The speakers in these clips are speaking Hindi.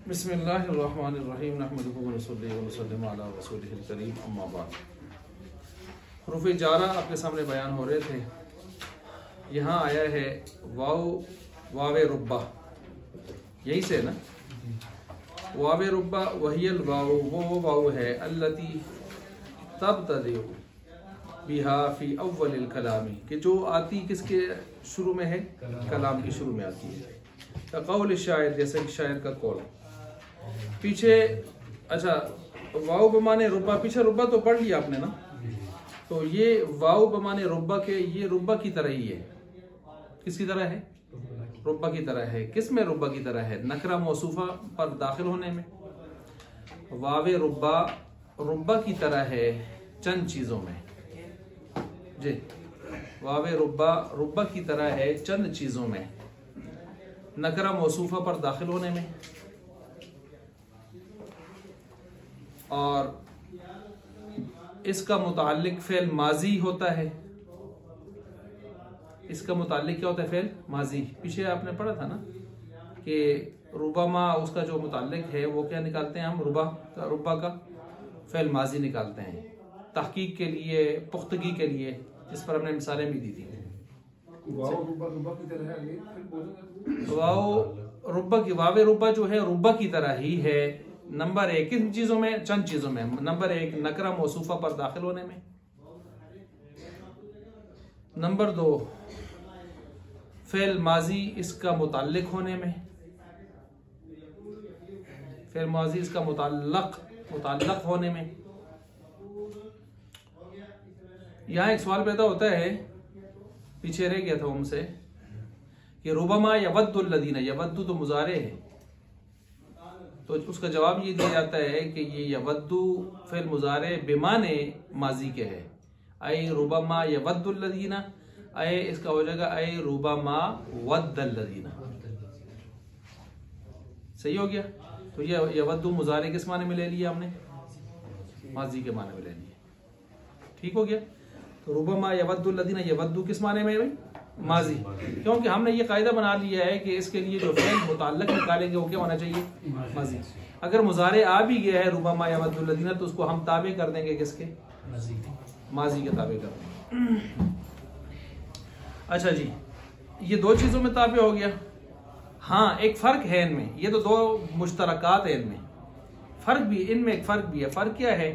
बिस्मिल्लाहिर्रहमानिर्रहीम नहमदुहु व नसल्ली व नसल्लिमु अला रसूलिहिल करीम अम्मा बाद। हुरूफ़ जारा आपके सामने बयान हो रहे थे। यहाँ आया है वावे रुब्बा, यही से ना, वावे रुब्बा वहियल वाउ, वो वाउ है अल्लती तब्तदिउ बिहा फी अव्वलिल कलामी, कि जो आती किसके शुरू में है, कलाम के शुरू में आती है। कौल शायर, जैसे कि शायर का कौल। पीछे अच्छा वाउ बमाने रुब्बा, पीछे रुब्बा तो पढ़ लिया आपने ना, तो ये वाउ बमाने रुब्बा के, ये रुब्बा की तरह ही है। किसकी तरह है? रुब्बा की तरह है। किस में रुब्बा की तरह है? नकरा मौसूफा पर दाखिल होने में। वावे रुब्बा रुब्बा की तरह है चंद चीज़ों में जी। वावे रुब्बा रुब्बा की तरह है चंद चीज़ों में, नकरा मौसूफा पर दाखिल होने में, और इसका मुताल्लिक फ़ेल माजी होता है। इसका मुताल्लिक क्या होता है? फ़ेल माजी। पीछे आपने पढ़ा था ना कि रुबामा, उसका जो मुताल्लिक है वो क्या निकालते हैं हम? रुबा का फ़ेल माजी निकालते हैं तहकीक के लिए, पुख्तगी के लिए, जिस पर हमने मिसालें भी दी थी। वावे रुब्बा जो है रुब्बा की तरह ही है। नंबर एक, किन चीजों में? चंद चीजों में। नंबर एक, नकरा मौसूफा पर दाखिल होने में। नंबर दो, फेल माजी इसका मुताल्लिक होने में। फेल माजी इसका मुताल्लक होने में। यहाँ एक सवाल पैदा होता है, पीछे रह गया था हमसे, कि रुबमा यवद्दुल लदीना, यवद्दु तो मुजारे है, तो उसका जवाब ये दिया जाता है कि ये यवद्दु फ़िल मुजारे बेमाने माजी के है। अय रुबमा यवद्दुल लदीना, अय इसका हो जाएगा अय रुबमा वद्दल लदीना। सही हो गया। तो ये यवद्दु मुजारे किस माने में ले लिया हमने? माजी के माने में ले लिया। ठीक हो गया। तो रुबमा यवद्दुल लदीना, यवद्दु किस माने में भाई? माजी। क्योंकि हमने ये कायदा बना लिया है कि इसके लिए जो फ़ेल मुताल्लिक निकालेंगे वो क्या होना चाहिए? माजी। अगर मुजारे आ भी गया है रुबमा यवद्दुल लदीना, तो उसको हम ताबे कर देंगे किसके? माजी के ताबे कर देंगे। अच्छा जी, ये दो चीज़ों में ताबे हो गया। हाँ, एक फ़र्क है इनमें, ये तो दो मुश्तरकात है इनमें, फ़र्क भी इनमें एक फ़र्क भी है। फ़र्क क्या है?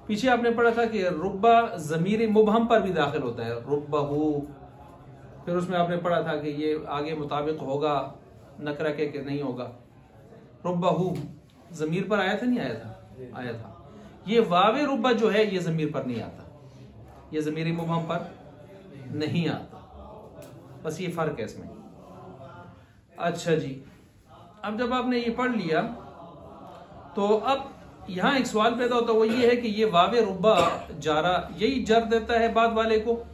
पीछे आपने पढ़ा था कि रुब्बा ज़मीर मुबहम पर भी दाखिल होता है, रुब्बहू। फिर उसमें आपने पढ़ा था कि ये आगे मुताबिक होगा नकरा के कि नहीं होगा। रुब्बहू ज़मीर पर आया था, नहीं आया था? आया था। ये वावे रुब्बा जो है ये ज़मीर पर नहीं आता, ये ज़मीर मुबहम पर नहीं आता। बस ये फ़र्क है इसमें। अच्छा जी, अब जब आपने ये पढ़ लिया तो अब यहाँ एक सवाल पैदा होता है, वो ये है कि ये वावे रुब्बा जारा यही जर देता है बाद वाले को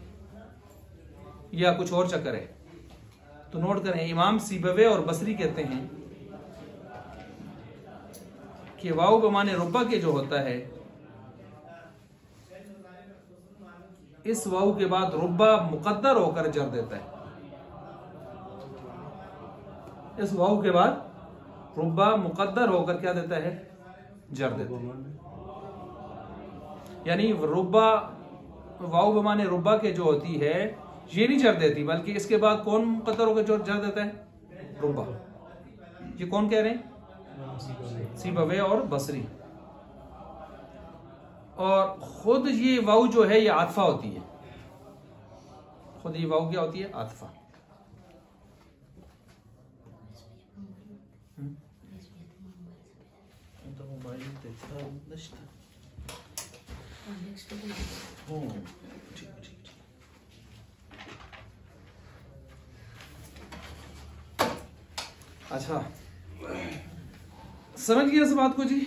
या कुछ और चक्कर है? तो नोट करें, इमाम सीबवे और बसरी कहते हैं कि वाव बमाने रुब्बा के जो होता है, इस वाव के बाद रुब्बा मुकद्दर होकर जर देता है। इस वाव के बाद रुब्बा मुकद्दर होकर क्या देता है? जर देता है। यानी रुब्बा, वाव बमाने रुब्बा के जो होती है ये नहीं जर देती, बल्कि इसके बाद कौन मुकद्दर होकर जर देता है? रुब्बा। ये कौन कह रहे हैं? सीबवे और बसरी। और खुद ये वाव जो है ये आतफा होती है। खुद ये वाव क्या होती है? आतफा। अच्छा, समझ गया इस बात को जी?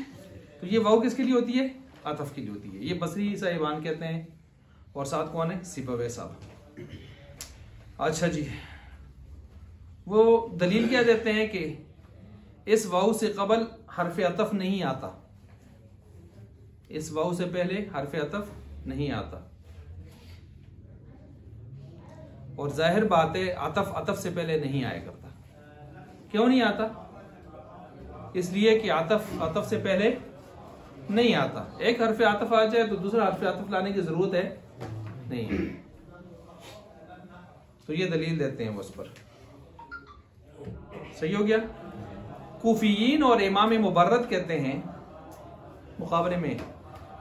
तो ये वाव किसके लिए होती है? आतफ के लिए होती है। ये बसरी साहिबान कहते हैं, और साथ कौन है? सिबवे साहब। अच्छा जी, वो दलील क्या देते हैं कि इस वाव से कबल हरफ अतफ नहीं आता, इस वाव से पहले हरफ अतफ नहीं आता। और जाहिर बात है अतफ से पहले नहीं आया करता। क्यों नहीं आता? इसलिए कि आतफ से पहले नहीं आता। एक हर्फ आतफ आ जाए तो दूसरा हर्फ आतफ लाने की जरूरत है नहीं है। तो ये दलील देते हैं उस पर। सही हो गया। कूफियीन और इमाम मुबर्रद कहते हैं, मुकाबले में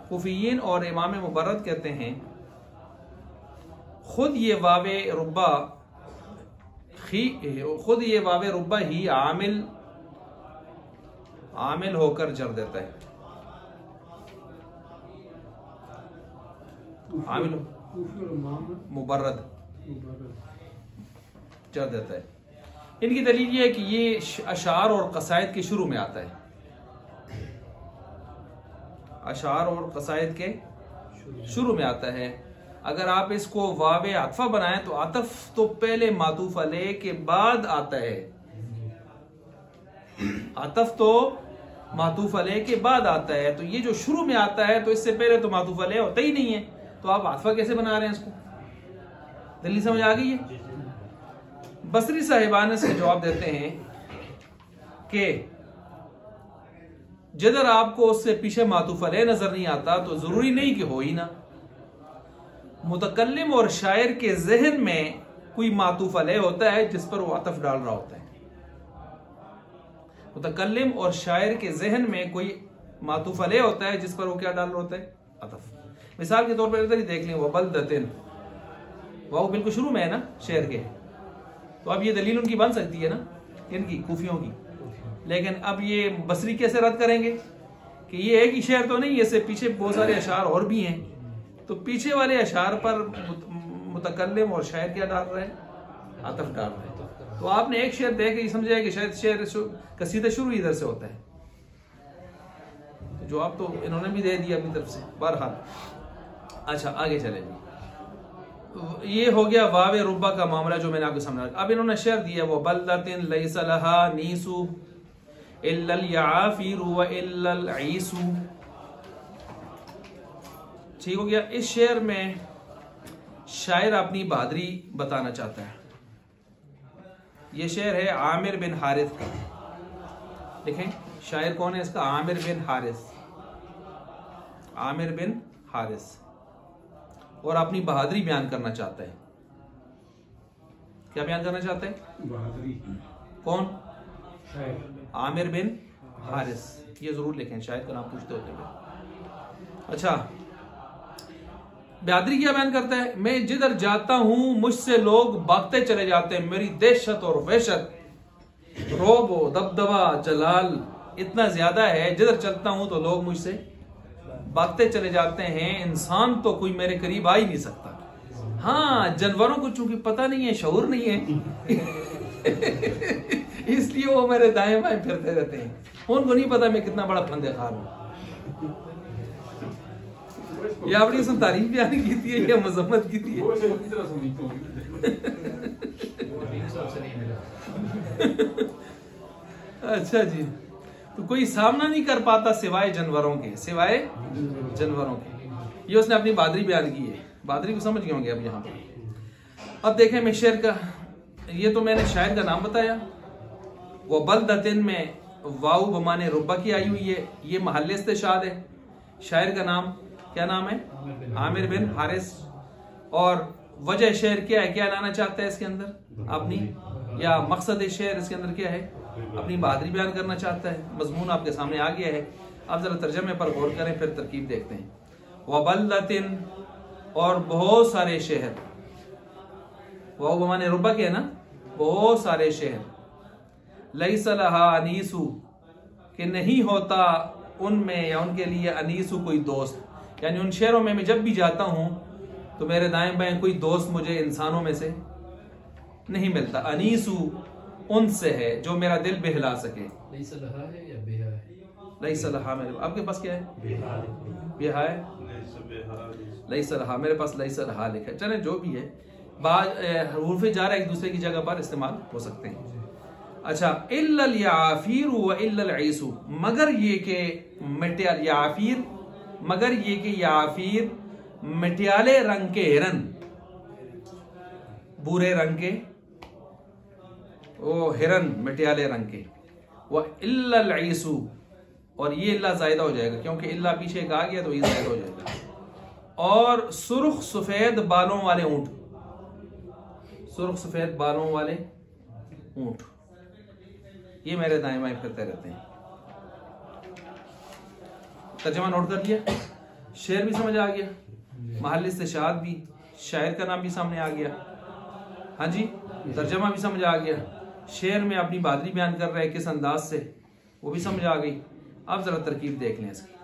कूफियीन और इमाम मुबर्रद कहते हैं खुद ये वावे रुब्बा ही आमिल होकर जर देता है। आमिल मुबर्रद जर देता है। इनकी दलील ये है कि ये अशार और कसायद के शुरू में आता है। अशार और कसायद के शुरू में आता है। अगर आप इसको वावे आतफा बनाएं तो आतफ तो पहले मातूफ अलैह के बाद आता है। आतफ तो मातूफ अलैह के बाद आता है, तो ये जो शुरू में आता है तो इससे पहले तो मातूफ अलैह होता ही नहीं है, तो आप आतफा कैसे बना रहे हैं इसको? दलील समझ आ गई है? बसरी साहिबान इसके जवाब देते हैं कि जिधर आपको उससे पीछे मातूफ अलैह नजर नहीं आता तो जरूरी नहीं कि हो ही ना। मुतकल्लिम और शायर के जहन में कोई मातूफ अलैह होता है जिस पर वो आतफ डाल रहा होता है। मुतकल्लिम और शायर के जहन में कोई मातूफ अलैह होता है जिस पर वो क्या डाल रहा होता है? आतफ। मिसाल के तौर पर इधर ही देख लें, वो बलदतिन, वो बिल्कुल शुरू में है ना शेर के, तो अब ये दलील उनकी बन सकती है ना, इनकी कूफियों की। लेकिन अब ये बसरी कैसे रद्द करेंगे कि ये एक ही शेर तो नहीं है, इससे पीछे बहुत सारे अशार और भी हैं, तो पीछे वाले अशार पर मुतकल्लिम और शायर क्या डाल रहे हैं? आतफ डाल रहे हैं। तो आपने एक शेर देख के समझा कि शायद शेर कसीदा शुरू इधर से होता है, तो जवाब तो इन्होंने भी दे दिया अपनी तरफ से। बहरहाल अच्छा आगे चले जी। ये हो गया वावे रुब्बा का मामला जो मैंने आपको समझा। अब इन्होंने शेर दिया, वो बलदतिन लैसा लहा नीसु इल्लल याफीरु व इल्लल ईसु। ठीक हो गया। इस शेर में शायर अपनी बहादुरी बताना चाहता है। ये शेर है आमिर बिन हारिस का। देखें शायर कौन है इसका? आमिर बिन हारिस। आमिर बिन हारिस, और अपनी बहादुरी बयान करना चाहता है। क्या बयान करना चाहता है? बहादुरी। कौन? आमिर बिन हारिस। ये जरूर लिखें, शायद का नाम पूछते होते हैं। अच्छा, बहादुरी क्या बयान करता है? मैं जिधर जाता हूं मुझसे लोग भागते चले जाते हैं, मेरी दहशत और वहशत, रोब दबदबा जलाल इतना ज्यादा है, जिधर चलता हूं तो लोग मुझसे भागते चले जाते हैं। इंसान तो कोई मेरे करीब आ ही नहीं सकता। हाँ, जानवरों को चूंकि पता नहीं है, शऊर नहीं है इसलिए वो मेरे दाएं बाएं फिरते रहते हैं। उनको नहीं पता मैं कितना बड़ा फंदे खार हूं। या अपनी उसने तारीफ बयान की थी या मजम्मत की थी? अच्छा जी, तो कोई सामना नहीं कर पाता सिवाय जानवरों के, सिवाय जानवरों के। ये उसने अपनी बहादुरी बयान की है। बहादुरी को समझ गए होंगे अब यहाँ पर। अब देखें मैं शेर का, ये तो मैंने शायर का नाम बताया। वो बलदतिन में वाऊ बमाने रुब्बा की आई हुई है, ये महल्ले इस्तिशाद है। शायर का नाम क्या नाम है? आमिर बिन हारिस। और वजह शेर क्या है, क्या लाना चाहता है इसके अंदर अपनी, या मकसद शेर इसके अंदर क्या है? अपनी बहादुरी बयान करना चाहता है। मजमून आपके सामने आ गया है, आप जरा तर्जमे पर गौर करें, फिर तरकीब देखते हैं। वबलदतिन, और बहुत सारे शहर, वाऊ बमाने रुब्बा के है ना, बहुत सारे शहर, लैसा लहा अनीसु, कि नहीं होता उनमें या उनके लिए अनीसु कोई दोस्त, यानी उन शहरों में मैं जब भी जाता हूं तो मेरे दाएं बाएं कोई दोस्त मुझे इंसानों में से नहीं मिलता। अनीसु उनसे है जो मेरा दिल बहला सके। लैसा लहा है या बेहा है? लैसा लहा मेरे आपके पास क्या है? बेहा है। लैसा लहा मेरे पास लैसा लहा लिखा है। चले जो भी है, हुरूफ जार एक दूसरे की जगह पर इस्तेमाल हो सकते हैं। अच्छा, इल्लल याफीर व इल्लल ईसु, मगर ये के मटियाल याफीर, मगर ये के याफीर मटियाले रंग के हिरन, बुरे रंग के, ओ हिरन मटियाले रंग के, व इल्लल ईसू, और ये इल्ला ज़ायदा हो जाएगा क्योंकि इल्ला पीछे एक आ गया तो ये ज़ायदा हो जाएगा। और सुर्ख सफेद बालों वाले ऊंट, सुर्ख सफेद बालों वाले ऊंट, ये मेरे दाएं बाएं फिरते रहते हैं। तर्जमा नोट कर लिया, शेर भी समझ आ गया, महल इस्तिशाद भी, शायर का नाम भी सामने आ गया। हाँ जी, तर्जमा भी समझ आ गया, शेर में अपनी बहादुरी बयान कर रहा है किस अंदाज से, वो भी समझ आ गई। अब जरा तरकीब देख लें इसकी।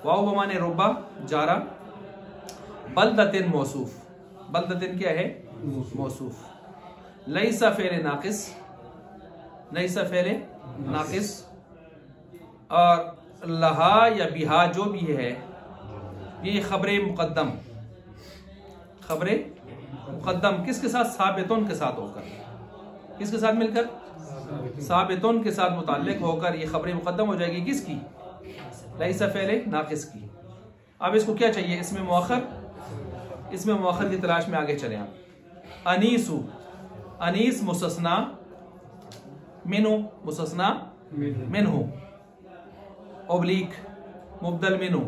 वाओ बमाने रुबा जारा, बलदतिन मौसूफ, बलदतिन क्या है? मौसूफ। लैसा फेले नाकिस, लैसा फेले नाकिस, और लहा या बिहा जो भी है ये खबरे मुकद्दम, खबरे मुकद्दम किसके साथ? साबितुन के साथ होकर, किसके साथ मिलकर? साबितुन के साथ मुताल्लिक होकर ये खबरें मुकद्दम हो जाएगी किसकी? लैसा फेले नाकिस की। अब इसको क्या चाहिए? इसमें मुअख्खर, इसमें मुअख्खर की तलाश में आगे चले आप। अनीसु, अनीस मुसस्ना, मिनु मुसस्ना मिनहु, ओब्लिक मुबदल मिनु,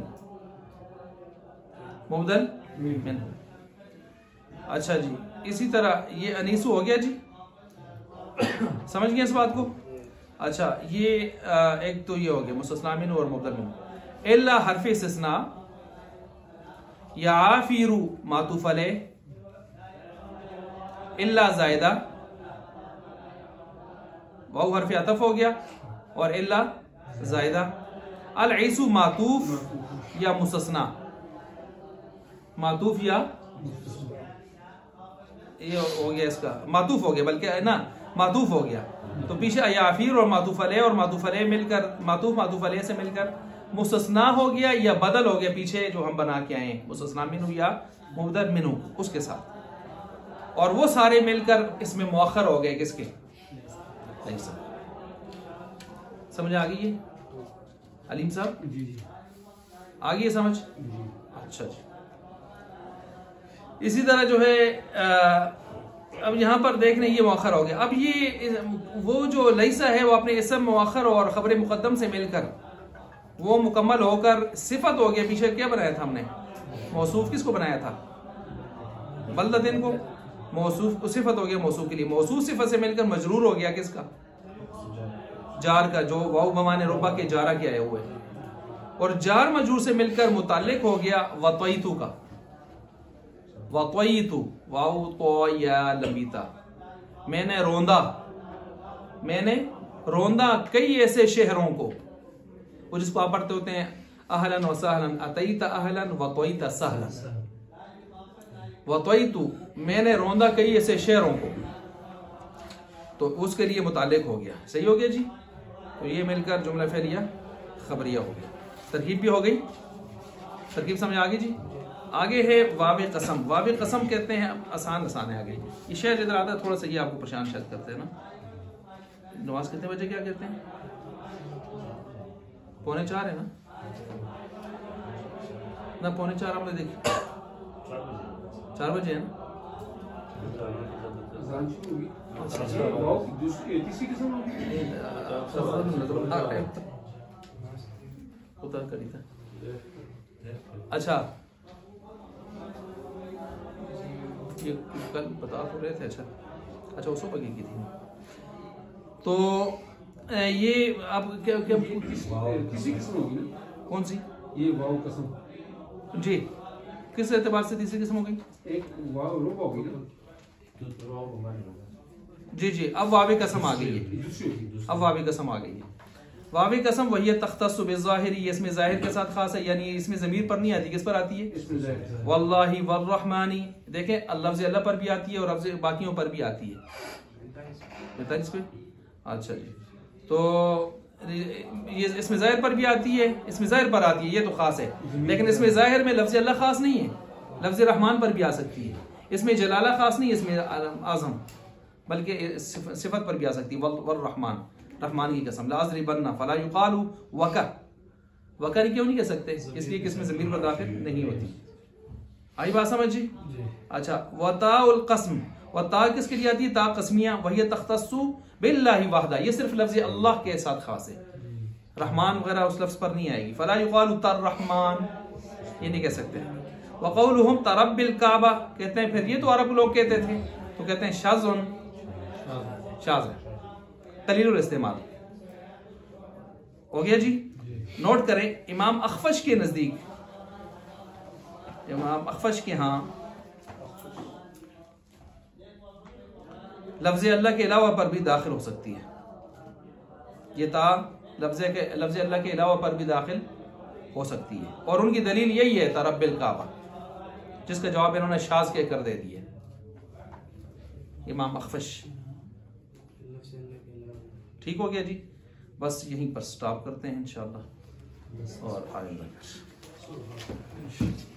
मुबदल मिनहु। अच्छा जी, इसी तरह ये अनीसु हो गया जी, समझ गए इस बात को? अच्छा, ये एक तो ये हो गया मुसस्ना मिनहु और मुबदल मिनहु। इल्ला हरफ इस्तिस्ना या आफिरु मातूफ अलैह, इल्ला जायदा, वाउ हरफ अतफ हो गया, और इल्ला जायदा। अल ईसु मातूफ या मुसस्ना, मातूफ या ये हो गया, इसका मातूफ हो गया, बल्कि है ना मातूफ हो गया तो पीछे अयाफिर और मातूफ अलैह, और मातूफ अलैह मिलकर मातूफ मातूफ अलैह से मिलकर मुसस्ना हो गया या बदल हो गया पीछे जो हम बना के आए मुसस्ना मिनहु या मुबदल मिनहु उसके साथ, और वो सारे मिलकर इसमें मुअख्खर हो गए किसके? समझ आ गई ये अलीम साहब? आ गई समझ? अच्छा जी। इसी तरह जो है अब यहाँ पर देख रहे हैं ये मुअख्खर हो गया। अब ये वो जो लैसा है वो अपने इसम मुअख्खर और खबर मुकद्दम से मिलकर वो मुकम्मल होकर सिफत हो गया। पीछे क्या बनाया था हमने? मौसूफ किसको बनाया था? बलदतिन को। मौसूफ को सिफत हो गया मौसूफ के लिए, मौसूफ सिफत से मिलकर मजरूर हो गया किसका? जार का, जो वाउ बमाने रुबा के जारा के आए हुए, और जार मजरूर से मिलकर मुताल्लिक हो गया वतईतु का, वतईतु वाउ तो या लबीता, मैंने रोंदा, मैंने रोंदा कई ऐसे शहरों को, वो जिसको आप पढ़ते होते हैं अहलन व सहलन, अतईता अहलन वतईता सहलन, वतईतु मैंने रोंदा कई ऐसे शहरों को, तो उसके लिए मुताल्लिक हो गया। सही हो गया जी। तो ये मिलकर जुमला फेलिया खबरिया हो गया। तरकीब भी हो गई, तरकीब समझ आ गई जी। आगे है वावे कसम। वावे कसम कहते हैं, आसान आसान है। आगे ये शेर इधर आता है, थोड़ा सा ये आपको परेशान शायद करते हैं ना। नमाज कितने बजे क्या कहते हैं? 3:45 है ना 4:45 हमने देखी 4 बजे है ना। अच्छा, ये कल बता तो रहे थे। अच्छा उसो बगी की थी। तो ये अब क्या क्या किसी किस्म होगी ना? कौन सी? ये वाव कसम जी, किस एतबार से तीसरी किस्म हो गई? एक वाव रूप होगी ना? जी जी, अब वावे कसम आ गई है। अब वावे कसम आ गई है। वावे कसम वही तख्तस्सु बिज़ाहिरी, ये इसमें जाहिर के साथ खास है, यानी इसमें ज़मीर पर नहीं आती। किस पर आती है? वल्लाहि वर्रहमानी। देखें लफ्ज़ अल्लाह पर भी आती है और लफ्ज़ बाकियों पर भी आती है। 45 पे। अच्छा जी, तो ये इसमें जाहिर पर भी आती है, इसमें जाहिर पर आती है, ये तो खास है। लेकिन इसमें जाहिर में लफ्ज़ अल्लाह खास नहीं है, लफ्ज़ रहमान पर भी आ सकती है। इसमें जलाला खास नहीं है, इसमें आज़म, बल्कि सिफत पर भी आ सकती है। वर्रहमान, रहमान की कसम। लाज़रिबन्ना फला युक़ालु वकर, वकर क्यों नहीं कह सकते? इसलिए कि इसमें ज़मीर पर दाखिल नहीं होती। आई बात समझ जी? अच्छा, वताउल क़स्म, वता किसके लिए आती है? ता क़स्मिया। वही तख्तस्सु बिल्लाहि वहदा, ये सिर्फ लफ्ज़ अल्लाह के साथ खास है, रहमान वगैरह उस लफ्ज़ पर नहीं आएगी। फला युक़ालु तररहमान, ये नहीं कह सकते। वक़ौलुहुम तरब्बिल काबा, कहते हैं फिर ये तो अरब लोग कहते थे, तो कहते हैं शाज़ुन, शाज़ है, कलीलुल इस्तेमाल। हो गया जी। नोट करें, इमाम अखफश के नजदीक, इमाम अखफश के यहाँ लफ्ज़ अल्लाह के अलावा पर भी दाखिल हो सकती है, ये ता लफ्ज़ अल्लाह के अलावा पर भी दाखिल हो सकती है, और उनकी दलील यही है तरब्बिल काबा, जिसका जवाब इन्होंने शाज़ के कर दे दिया, इमाम अखफश। ठीक हो गया जी। बस यहीं पर स्टॉप करते हैं इंशाअल्लाह और आगे बढ़ते हैं।